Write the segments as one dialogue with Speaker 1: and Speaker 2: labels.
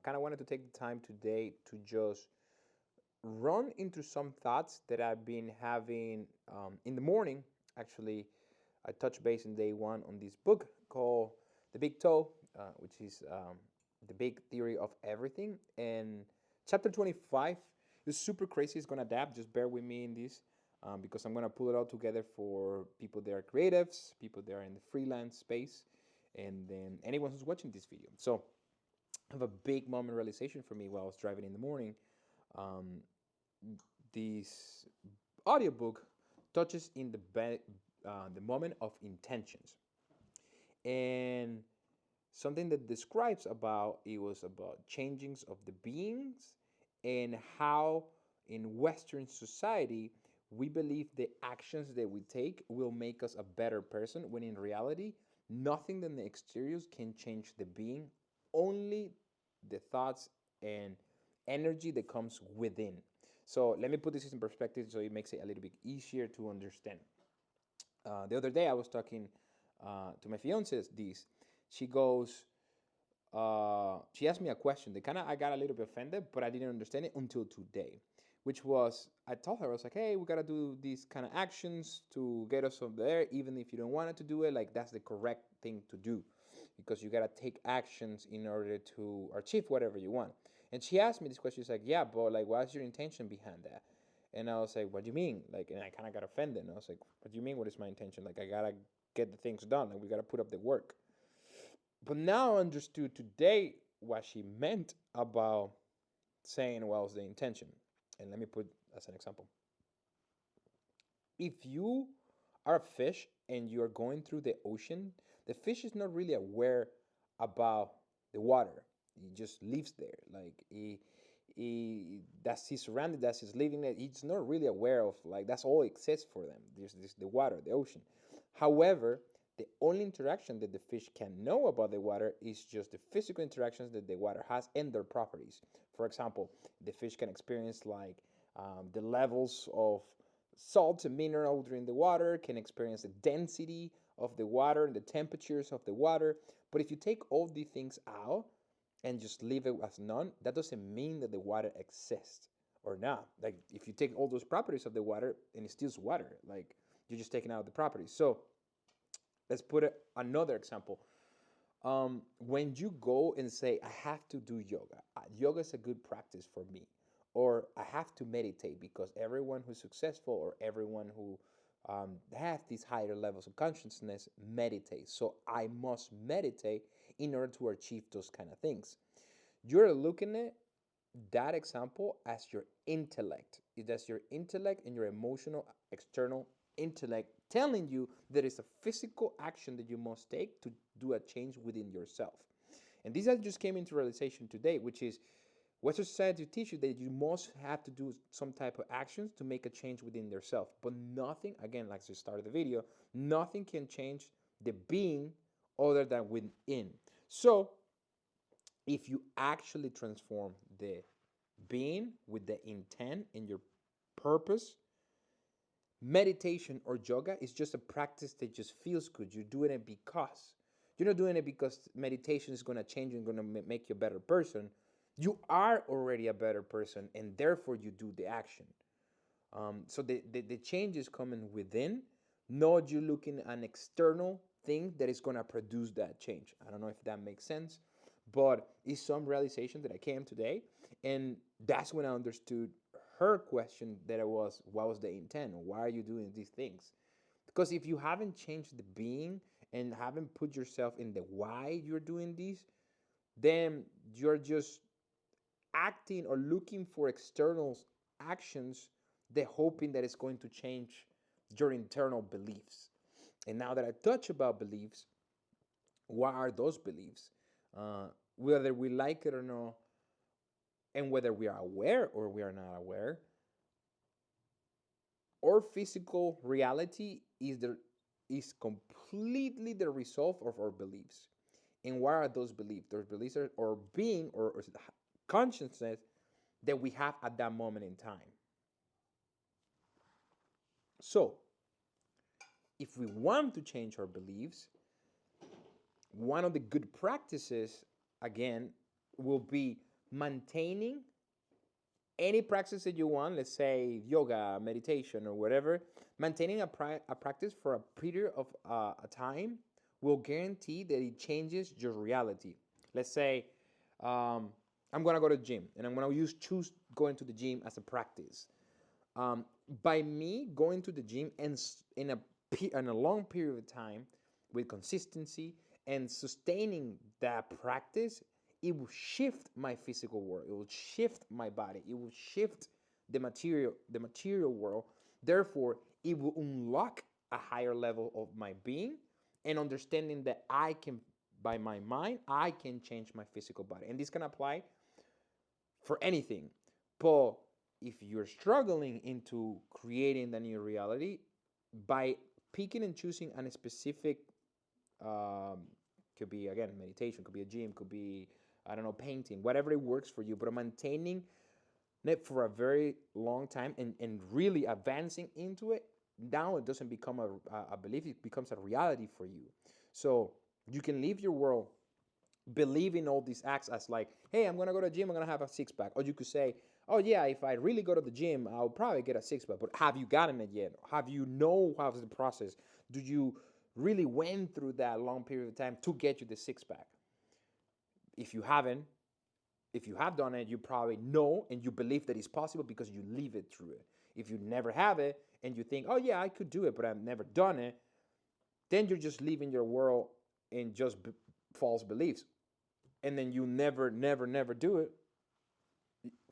Speaker 1: Kind of wanted to take the time today to just run into some thoughts that I've been having in the morning. Actually, I touched base in day one on this book called The Big Toe, which is the big theory of everything. And chapter 25 is super crazy. It's going to adapt. Just bear with me in this because I'm going to pull it all together for people that are creatives, people that are in the freelance space, and then anyone who's watching this video. So, I have a big moment realization for me while I was driving in the morning. Um, this audiobook touches in the moment of intentions, and something that describes about it was about changings of the beings and how in Western society we believe the actions that we take will make us a better person, when in reality nothing than the exteriors can change the being, only the thoughts and energy that comes within. So let me put this in perspective so it makes it a little bit easier to understand. The other day I was talking to my fiance this. She goes, she asked me a question that kind of I got a little bit offended, but I didn't understand it until today, which was I told her, I was like, hey, we gotta do these kind of actions to get us up there, even if you don't want to do it. Like that's the correct thing to do, because you gotta take actions in order to achieve whatever you want. And she asked me this question. She's like, yeah, but like, what's your intention behind that? And I was like, what do you mean? Like, and I kind of got offended. And I was like, what do you mean? What is my intention? Like, I gotta get the things done. Like, we gotta put up the work. But now I understood today what she meant about saying what was the intention. And let me put as an example. If you are a fish and you're going through the ocean, the fish is not really aware about the water. He just lives there. Like that's his surrounding, that's his living there. He's not really aware of, like, that's all exists for them. There's this, the water, the ocean. However, the only interaction that the fish can know about the water is just the physical interactions that the water has and their properties. For example, the fish can experience like the levels of salt and mineral during the water, can experience the density of the water and the temperatures of the water. But if you take all these things out and just leave it as none, that doesn't mean that the water exists or not. Like if you take all those properties of the water and it's still water, like you're just taking out the properties. So let's put another example. When you go and say, I have to do yoga, yoga is a good practice for me, or I have to meditate because everyone who's successful or everyone who has these higher levels of consciousness meditates. So I must meditate in order to achieve those kind of things. You're looking at that example as your intellect. That's your intellect and your emotional external intellect telling you there is a physical action that you must take to do a change within yourself. And this I just came into realization today, which is Western society teaches you that you must have to do some type of actions to make a change within yourself. But nothing, again, like I started the video, nothing can change the being other than within. So if you actually transform the being with the intent and your purpose, meditation or yoga is just a practice that just feels good. You're doing it because you're not doing it because meditation is going to change you and going to make you a better person. You are already a better person, and therefore you do the action. So the change is coming within, not you looking at an external thing that is going to produce that change. I don't know if that makes sense, but it's some realization that I came today, and that's when I understood her question, that it was, what was the intent? Why are you doing these things? Because if you haven't changed the being and haven't put yourself in the why you're doing this, then you're just acting or looking for external actions, the hoping that it's going to change your internal beliefs. And now that I touch about beliefs, what are those beliefs? Whether we like it or not, and whether we are aware or we are not aware, our physical reality is completely the result of our beliefs. And what are those beliefs? Those beliefs are our being or consciousness that we have at that moment in time. So, if we want to change our beliefs, one of the good practices, again, will be maintaining any practice that you want, let's say yoga, meditation, or whatever, maintaining a practice for a period of a time will guarantee that it changes your reality. Let's say um, I'm gonna go to the gym and I'm gonna choose going to the gym as a practice. Um, by me going to the gym and in a long period of time with consistency and sustaining that practice, it will shift my physical world. It will shift my body. It will shift the material world. Therefore, it will unlock a higher level of my being and understanding that I can, by my mind, I can change my physical body. And this can apply for anything. But if you're struggling into creating the new reality by picking and choosing a specific, um, could be again meditation, could be a gym, could be, I don't know, painting, whatever it works for you, but maintaining it for a very long time and really advancing into it, now it doesn't become a belief, it becomes a reality for you. So you can leave your world believing all these acts as like, hey, I'm gonna go to the gym, I'm gonna have a six pack. Or you could say, oh yeah, if I really go to the gym, I'll probably get a six pack. But have you gotten it yet? Have you know how's the process? Do you really went through that long period of time to get you the six pack? If you haven't, if you have done it, you probably know and you believe that it's possible because you live it through it. If you never have it and you think, oh yeah, I could do it, but I've never done it, then you're just living your world in just false beliefs, and then you never do it.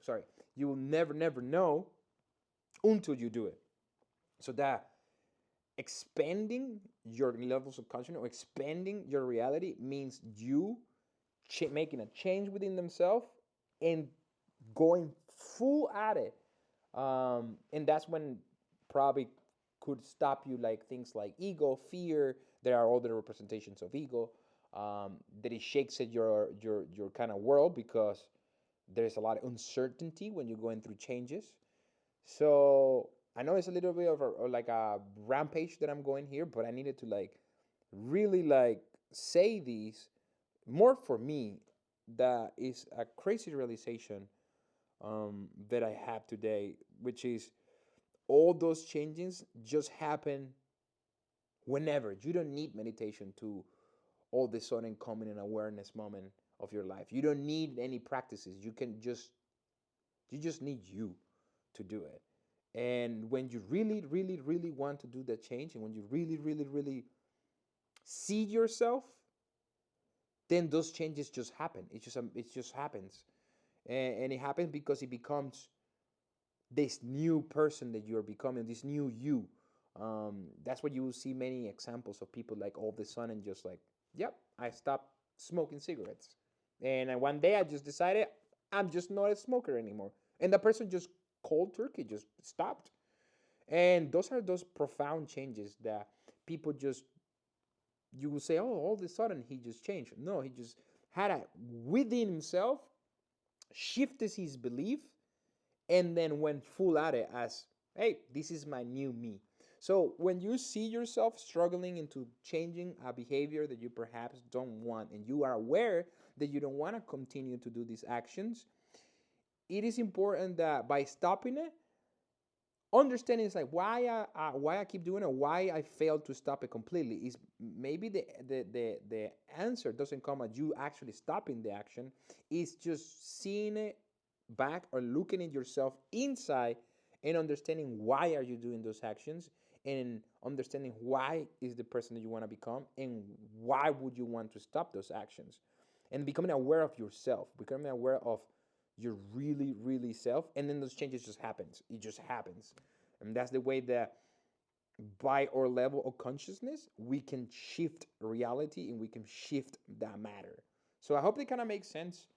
Speaker 1: Sorry, you will never know until you do it. So that expanding your levels of consciousness or expanding your reality means you making a change within themselves and going full at it. And that's when probably could stop you, like things like ego, fear. There are other representations of ego, that it shakes at your kind of world because there's a lot of uncertainty when you're going through changes. So I know it's a little bit of like a rampage that I'm going here, but I needed to like really like say these more for me. That is a crazy realization, that I have today, which is all those changes just happen whenever. You don't need meditation to all of a sudden come in an awareness moment of your life. You don't need any practices. You just need you to do it. And when you really want to do that change, and when you really see yourself, then those changes just happen. It just happens, and it happens because it becomes this new person that you're becoming, this new you. That's what you will see many examples of people like all of a sudden just like, yep, I stopped smoking cigarettes, and one day I just decided I'm just not a smoker anymore, and the person just cold turkey just stopped. And those are those profound changes that people just, you will say, oh, all of a sudden he just changed. No, he just had a within himself shifted his belief and then went full at it as, hey, this is my new me. So when you see yourself struggling into changing a behavior that you perhaps don't want, and you are aware that you don't want to continue to do these actions, it is important that by stopping it, understanding is like why I keep doing it, why I failed to stop it completely. Is maybe the answer doesn't come at you actually stopping the action. It's just seeing it back or looking at yourself inside and understanding why are you doing those actions, and understanding why is the person that you want to become and why would you want to stop those actions, and becoming aware of yourself, becoming aware of your really self, and then those changes just happens. It just happens. And that's the way that by our level of consciousness we can shift reality and we can shift that matter. So I hope that kind of makes sense,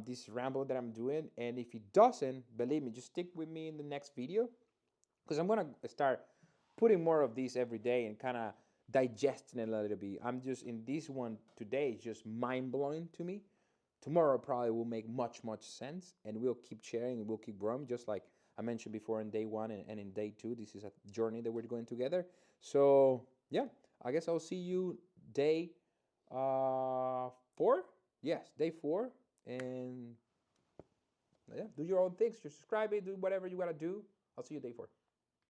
Speaker 1: this ramble that I'm doing. And if it doesn't, believe me, just stick with me in the next video, because I'm gonna start putting more of these every day and kind of digesting it a little bit. I'm just in this one today, it's just mind blowing to me. Tomorrow probably will make much sense, and we'll keep sharing and we'll keep growing, just like I mentioned before in day one and in day two. This is a journey that we're going together. So yeah, I guess I'll see you day 4. Yes, day 4. And yeah, do your own things. Just subscribe it, do whatever you gotta do. I'll see you day 4.